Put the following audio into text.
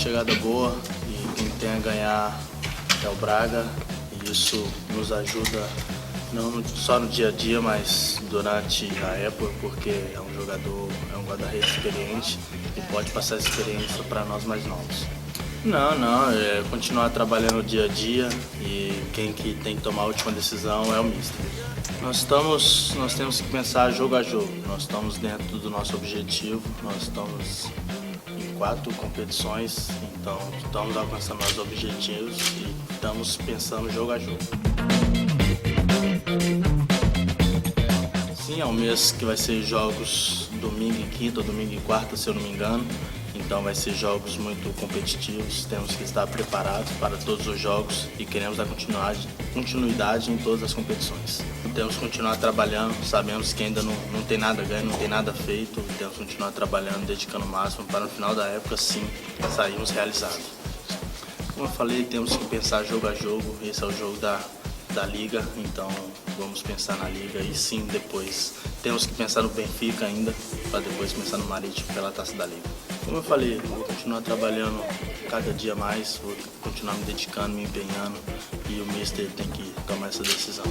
chegada boa e quem tem a ganhar é o Braga, e isso nos ajuda não só no dia a dia, mas durante a época, porque é um jogador, é um guarda-redes experiente e pode passar essa experiência para nós mais novos. Não, é continuar trabalhando no dia a dia, e quem que tem que tomar a última decisão é o mister. Nós temos que pensar jogo a jogo, nós estamos dentro do nosso objetivo, nós estamos em 4 competições, então estamos alcançando nossos objetivos e estamos pensando jogo a jogo. Sim, é um mês que vai ser jogos domingo e quinta, ou domingo e quarta, se eu não me engano. Então vai ser jogos muito competitivos, temos que estar preparados para todos os jogos e queremos dar continuidade em todas as competições. Temos que continuar trabalhando, sabemos que ainda não tem nada ganho, não tem nada feito, temos que continuar trabalhando, dedicando o máximo para no final da época sim sairmos realizados. Como eu falei, temos que pensar jogo a jogo, esse é o jogo da Liga, então vamos pensar na Liga e sim depois temos que pensar no Benfica ainda, para depois pensar no Marítimo pela Taça da Liga. Como eu falei, vou continuar trabalhando cada dia mais, vou continuar me dedicando, me empenhando, e o mister tem que tomar essa decisão.